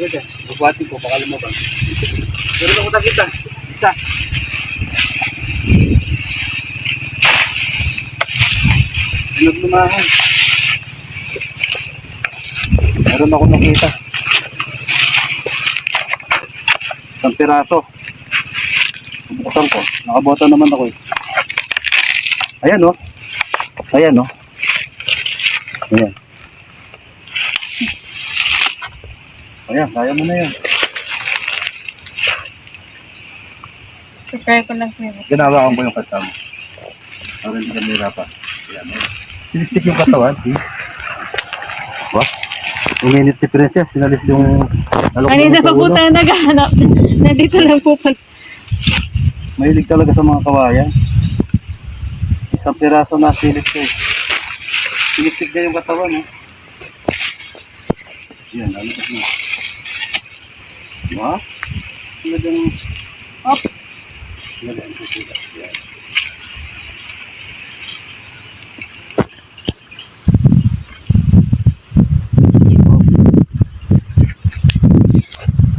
dyan. Bubuhatin ko, baka lumabas. Meron ako nakita. Isa. Naglumahan. Meron ako nakita. Isang piraso. Buksan ko. Nakabota naman ako eh. Ayan o. Ayan o. Ayan. Ayan, kaya mo na yan. Prepare ko lang sa'yo. Ginawa ko yung kasama. Para hindi ka mahirapan. Ayan o. Sinistik yung katawan. Ba? Uminit si Princess. Sinalis yung... Kanina pa po tayo naghahanap. Nandito lang po pala. Mahilig talaga sa mga kawayan. Isang piraso na silik ko eh. Sinistik na yung katawan eh. Yan, lalikas na. Diba? Talagang... Up! Talagang susulat. Yan.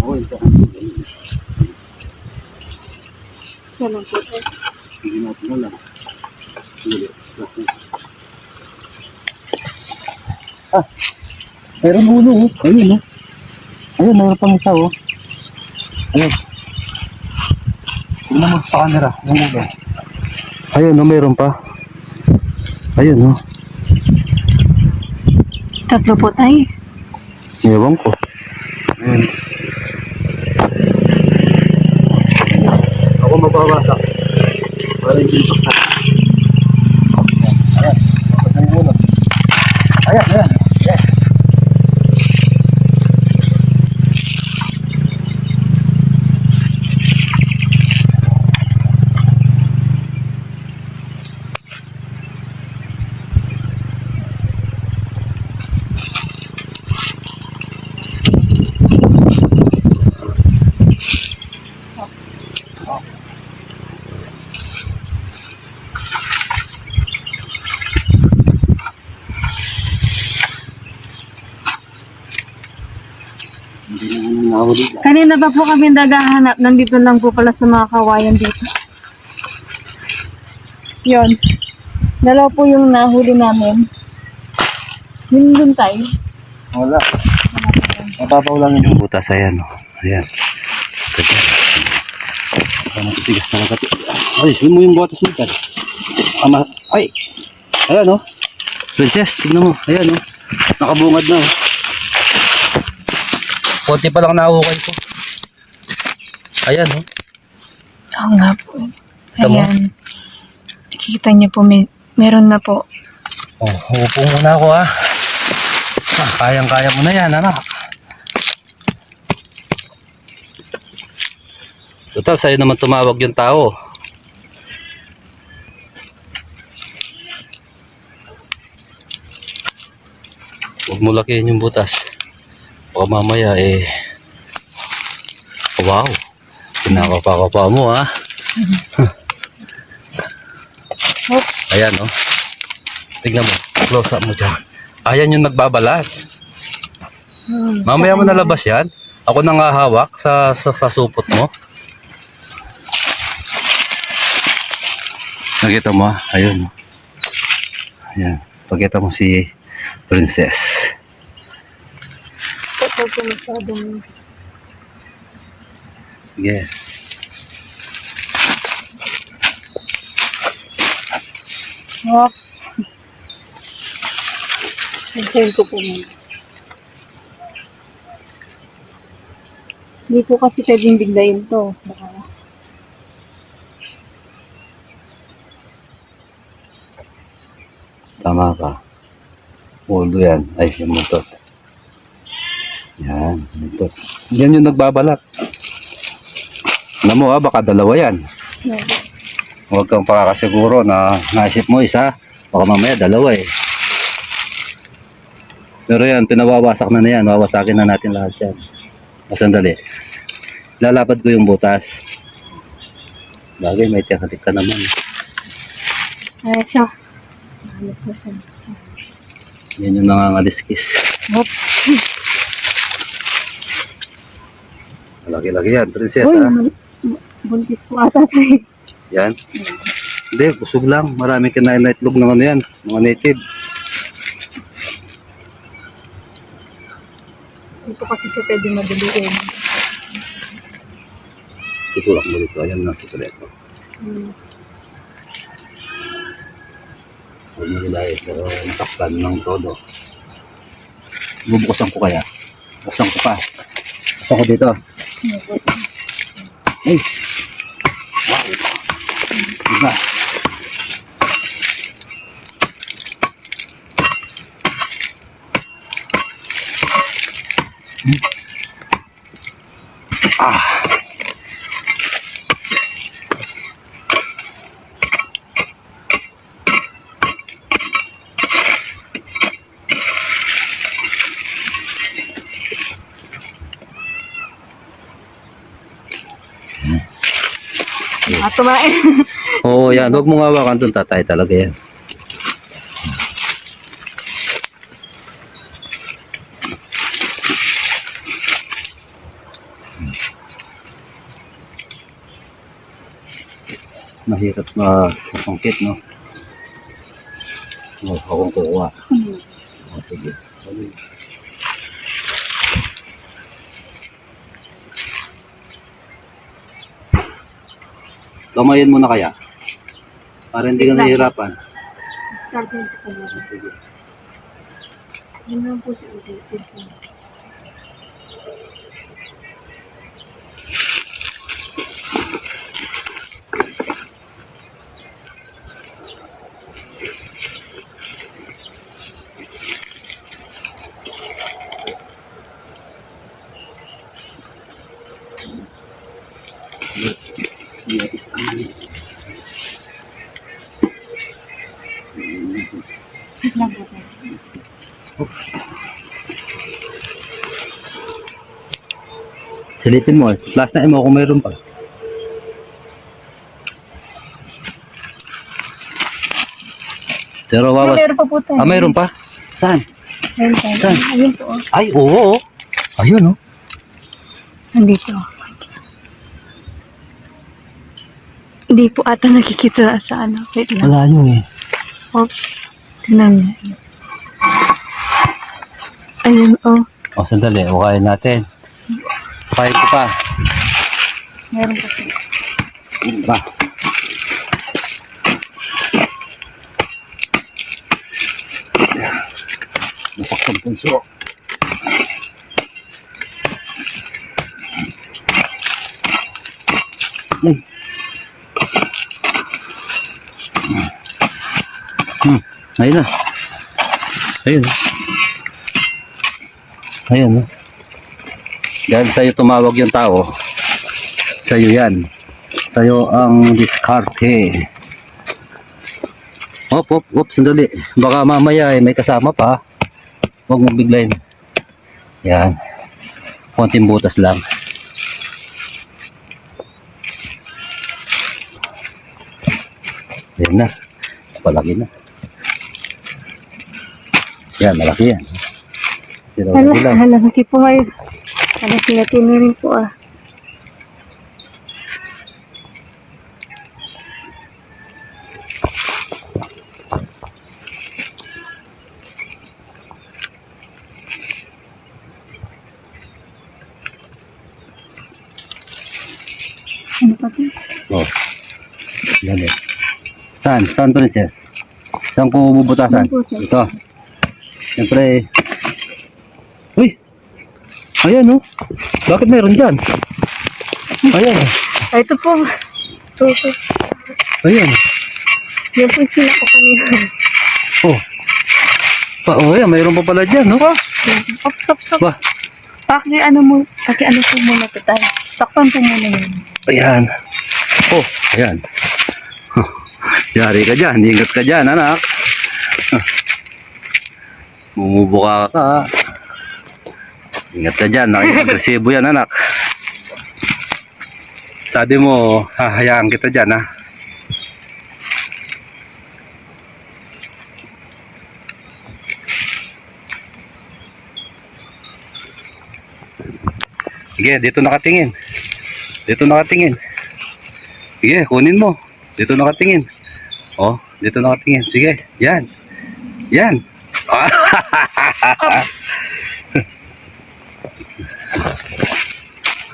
Oh, ito. Ganun po tayo. Sige natin na lang. Ah! Mayroon ulo oh. Ayun oh. Ayun, mayroon pang isa oh. Ayun. Tignan mo sa camera. Yung ulo. Ayun oh, mayroon pa. Ayun oh. Tatlo po tayo. Ewan ko. Ayun. Ako mabawasak. Para hindi sakta. Ayan. Dapat na yung ulo. Ayan, ayan. Ayan. Hindi na nahuli. Kanina pa po kami naghahanap. Nandito lang po pala sa mga kawayan dito. Yon. Dalawa po yung nahuli namin. Yun dun tayo. Wala. Mababaw lang yung butas. Ayan o. Ayan. Baka matitigas talaga. Ay, sino mo yung butas mo dyan? Ay! Ayan o. Princess, tignan mo. Ayan o. Nakabungad na o. Konti pa lang nahukay ko. Ayan o. Oo nga po. Kita mo? Ayan. Nakikita niyo po, meron na po. Oh, upo muna ako ha. Kayang-kaya mo na yan, anak. Total, sa'yo naman tumawag yung tao. Huwag mo lakihin yung butas. Baka mamaya eh... Wow! Pinakapakapa mo ha. Oops. Ayan o. Oh. Tignan mo. Close up mo dyan. Ayan yung nagbabalat. Mamaya mo nalabas yan. Ako nang hahawak sa supot mo. Nakita mo? Ayun. Ayan. Pakita mo si Princess. Ito po masyadong... Yeah. Oops. Nag-save ko po muna. Hindi po kasi pwedeng biglayin to. Baka... Tama ka. Uldo yan. Ay, yung mutot. Yan, mutot. Yan yung nagbabalat. Alam mo baka dalawa yan. Huwag kang pakakasiguro na naisip mo isa. Baka mamaya dalawa eh. Pero yan, pinawawasak na yan. Wawasakin na natin lahat yan. O sandali. Lalapad ko yung butas. Bagay, may tiyakalik ka naman. Ay, siya. Ano po siya? Yan yung nangangaliskis. Oops. Lagi-lagi yan, princess, Uy, ha? buntis po ata tayo. Yan. Hindi, busog lang. Maraming kinain na itlog ng ano yan, mga native. Dito kasi siya pwede madaliin. Tutulak mo dito. Ayan na, sikreto. Huwag mo nila ito takpan ng todo. Bubukasan ko kaya. Buksan ko pa. Buksan ko dito. Ay! Wow! Diba? Ah! Tumain. Oo, yan. Huwag mong hawakan doon, tatay talaga yan. Mahirap masungkit, no? Akong kukuha. Oh, sige. Kamayin mo na kaya? Para hindi ka nahihirapan. Start din po na. Sige. Yun lang po siya ulitin. Lang po tayo. Silipin mo. Last na mo kung mayroon pa. Pero wawas. Meron pa po tayo. Ah, mayroon pa? Saan? Meron tayo. Saan? Ayun po. Ay, oo. Ayun, oh. Nandito. Hindi po ata nakikita sa ano. Wait lang. Malayo eh. Oops. Tingnan niya. Ayun, oh. O, sandali. Ukayin natin. Ukayin ko pa. Meron pa po. Ba. Nasaktan punso. Ay. Ayun na. Ayun. Ayun. Dahil sa'yo tumawag yung tao, sa'yo yan. Sa'yo ang diskarte. Op, sandali. Baka mamaya may kasama pa. Huwag mo biglayin. Yan. Konting butas lang. Yan na. Palaki na. Yan, malaki yan. Pero Hala, laki po kayo. Hala, sinatini rin po ah. Ano pa po? Oh. Yan eh. Saan? Saan princess? Saan ko bubutasan? Ito. Siyempre. Uy! Ayan oh. Bakit meron dyan? Ayan oh. Ay, ito po. Ito. Ayan. Yan po sila ko kanina. Oh. Oh, ayan. Mayroon pa pala dyan, no? Sop. Ba? Paki ano po muna ito tayo. Takpan po muna yun. Ayan. Oh, ayan. Yari ka dyan. Ingat ka dyan, anak. Bumubuka ka. Ingat ka dyan. Agresibo yan, anak. Sabi mo, hahayaan kita dyan, ha? Sige, dito nakatingin. Dito nakatingin. Sige, kunin mo. Dito nakatingin. Oh, dito nakatingin. Sige, yan. Yan.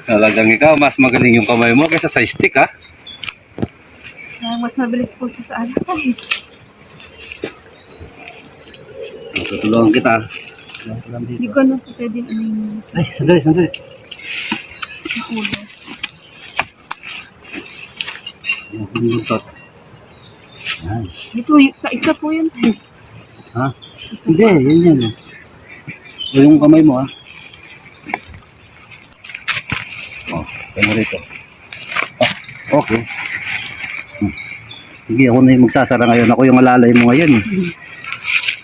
Talagang ikaw, mas magaling yung kamay mo kaysa sa stick, ha? Mas mabilis po siya sa anak. Tutulungan kita. Hindi ko na po pwede ano yung Ay, sandali, sandali. ulo. Yung buntot. Yan. Dito, sa isa po yun. Ha? Hindi, yan. O yung kamay mo, ha? Oh, kaya rito. Ah, okay. Sige, ako na yung magsasara ngayon. Ako yung alalay mo ngayon.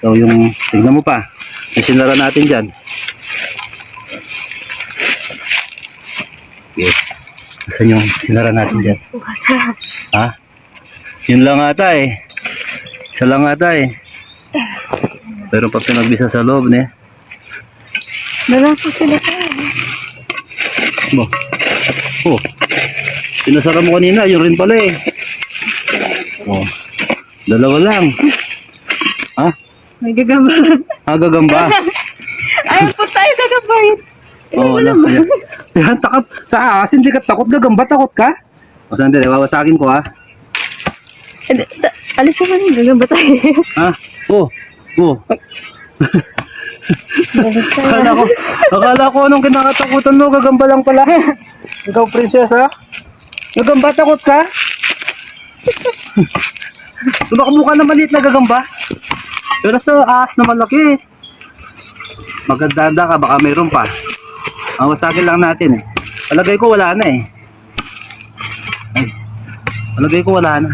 So, yung, tignan mo pa. Yung sinara natin dyan. Okay. Saan yung sinara natin dyan? Ha? Yun lang ata eh. Isa lang ata eh. Pero pa pinagbisa sa loob eh. Dala po sila pa. Bo. Oh. Pinasara mo kanina, yun rin pala eh. Oh. Dalawa lang. Ha? May gagamba. Gagamba. Ayaw po tayo gagabayin. Oo, wala. Yan, takot. Sa aas, hindi ka takot. Gagamba, takot ka? O, sandali, wawasakin ko ha. Alis ko man, gagamba tayo. Ha? Oh. Oh. Akala ko anong kinakatakutan mo, gagamba lang pala. Ikaw, prinsesa. Gagamba, takot ka? Baka mukha na maliit na gagamba. Pero sa aas na malaki. Magandanda ka, baka mayroon pa. Wasakin lang natin eh. Palagay ko wala na eh. Ay, palagay ko wala na.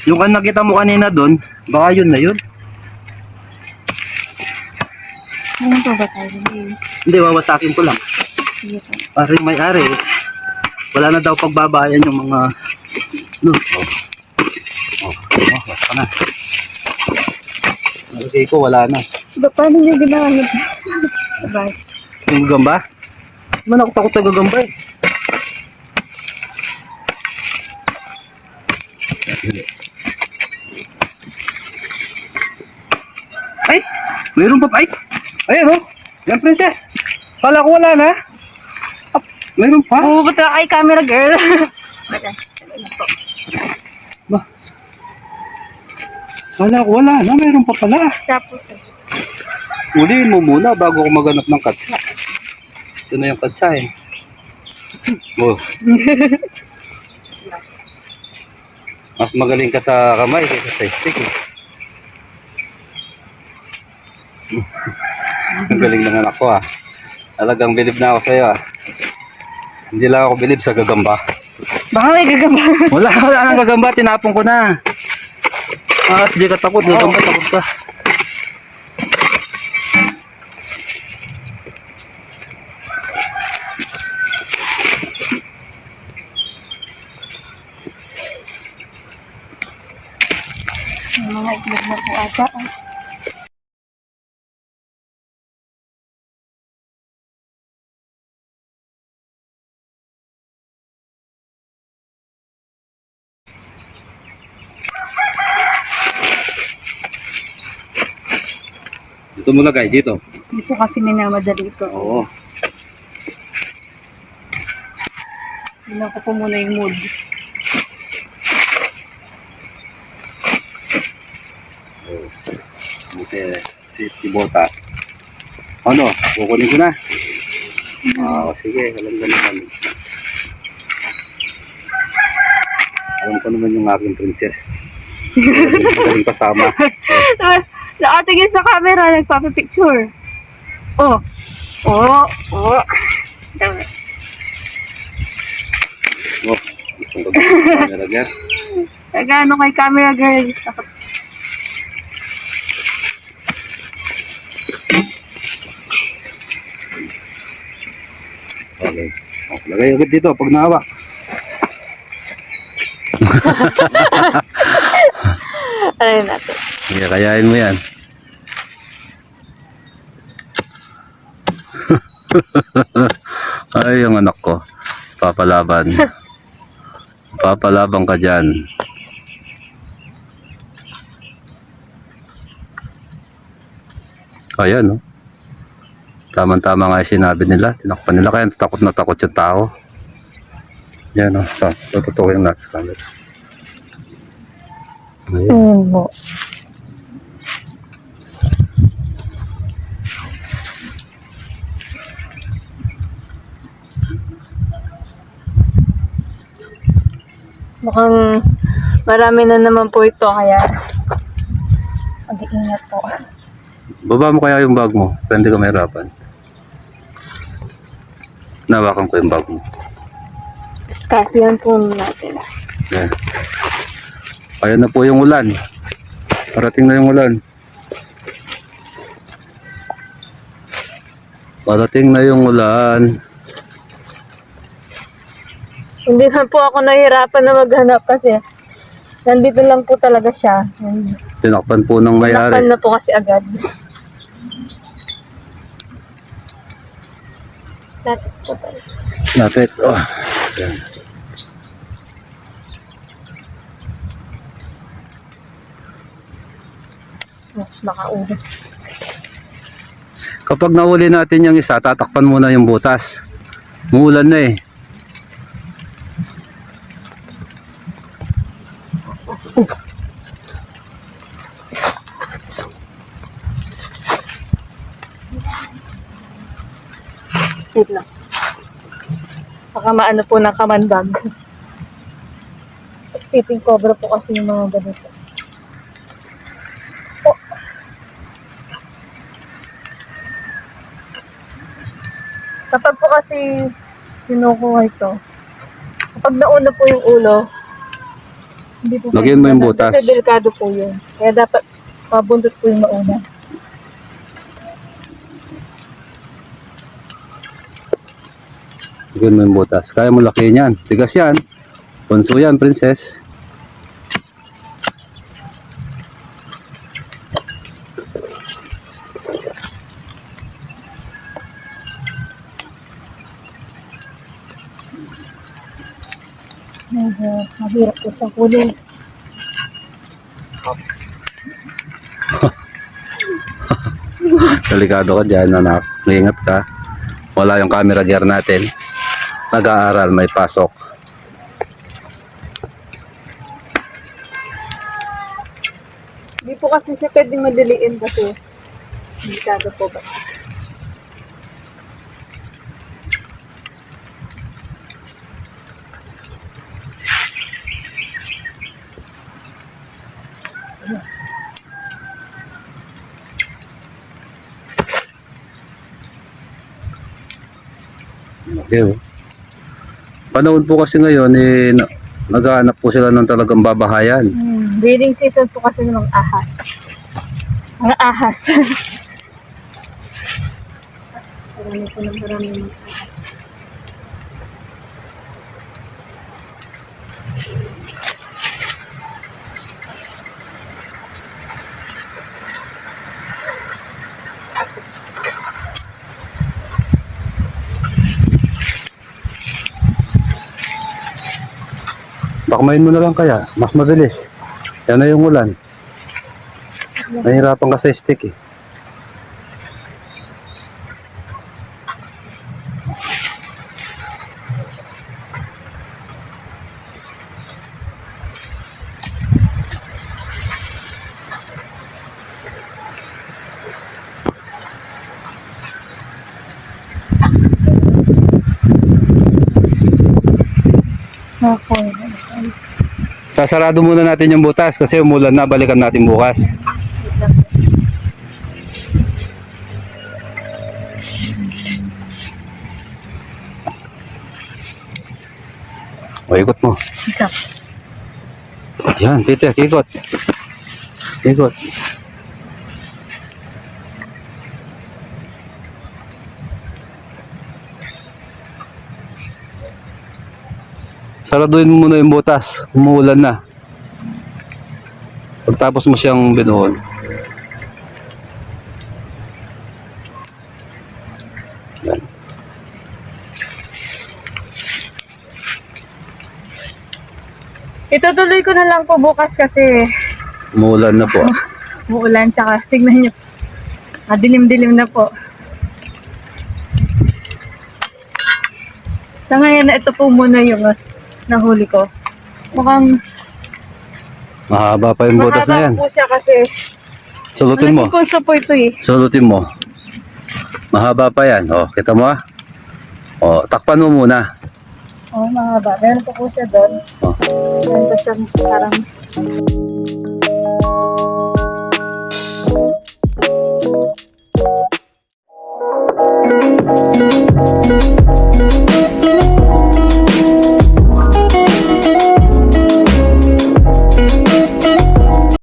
Yung kan nakita mo kanina doon, baka yun na yun. Ano pa ba tayo? Hindi, wawasakin ko lang. Sige po. Para yung may-ari, wala na daw pagbabayan yung mga... No. Basta na. Palagay ko wala na. Paano nyo ginawa nyo? Sabay. Yung gagamba? Hindi man ako takot sa gagamba eh. Ay! Mayroon pa pa. Ay! Ayan oh! Yan princess! Kala ko wala na. Mayroon pa. Pupunta kay camera girl. Ba? Kala ko wala na. Mayroon pa pala. Tapos. Ulihin mo muna bago ako maganap ng katsa. Ito na yung katsa eh. Oh. Mas magaling ka sa kamay kaysa sa stick eh. Ang galing ng anak ko ah. Talagang bilib na ako sa'yo ah. Hindi lang ako bilib sa gagamba. Baka may gagamba. Wala nang gagamba. Tinapon ko na. Hindi ka takot. Gagamba takot ka. Mga itlog na po ata. Dito muna guys. Dito. Hindi po kasi minamadali ito. Oo. Tingnan ko po muna yung mood. Okay. Safety bota. Ano? Kukunin ko na. Sige. Alam ko naman. Alam ko naman yung aking princess. Magaling pasama. Nakatingin sa camera, nagpapapicture. Oh. Oh. Oh. Oh, gusto ko ba yung camera niya? Nagano kay camera girl. Okay. Lagay agad dito pag nahawak. Ayun natin. Sige, kayain mo yan. Ay, yung anak ko. Papalaban. Papalaban ka dyan. Ayan, no? Tama-tama nga yung sinabi nila. Tinakpan nila kaya takot na takot yung tao. Yan, no? Tututukin natin sa camera. Ayan. Ayun po. Mukhang marami na naman po ito, kaya mag-iingat po. Baba mo kaya yung bag mo. Pero hindi ka mahirapan. Nawakan ko yung bag mo. Discard po natin. Yan. Ayan na po yung ulan. Parating na yung ulan. Parating na yung ulan. Hindi na po ako nahihirapan na maghanap kasi nandito lang po talaga siya. Tinakpan po ng may-ari. Tinakpan na po kasi agad. Lapit po tayo. Lapit. Oh. Yan. Mas makaulo. Kapag nahuli natin yung isa, tatakpan muna yung butas. Muulan na eh. Wait lang. Baka maano po ng kamandag. Sleeping cobra po kasi yung mga ganito. Oh. Kapag po kasi kinukuha ito, kapag nauna po yung ulo, hindi po Lagyan mo yung pwede butas. kasi delikado po yun. Kaya dapat mabundot po yung mauna. Lagyan mo yung butas. Kaya mo laki yan. Tigas yan. Punso yan, princess. Medyo mahirap po sa kunin. Delikado ka dyan, anak. Ingat ka. Wala yung camera gear natin. Nag-aaral, may pasok. Hindi po kasi siya pwede madaliin kasi delikado po ba? Okay, oh. Panahon po kasi ngayon, eh, naghahanap po sila ng talagang babahayan. Breeding season po kasi ng mga ahas. Mga ahas. Marami po ng marami ng ahas. Bakmayin mo na lang kaya, mas mabilis. Yan na yung ulan. Nahihirapan ka sa stick eh. Ako. Sasarado muna natin yung butas kasi umulan na, balikan natin bukas. O, ikot mo. Ikaw. Yan, Peter, ikot. Ikot. Saraduin mo muna yung butas. Umuulan na. Pagtapos mo siyang binuhon. Yan. Itutuloy ko na lang po bukas kasi Umuulan na po. uulan, tsaka tignan nyo. Dilim-dilim na po. Sa ngayon na ito po muna yung nahuli ko. Mukhang Mahaba pa yung butas na yan. mahaba po siya kasi Sulutin mo. malaking pulso po ito eh. Sulutin mo. Mahaba pa yan. O, kita mo ah. O, takpan mo muna. Oh, mahaba. Meron pa po siya doon. O. Meron pa siya parang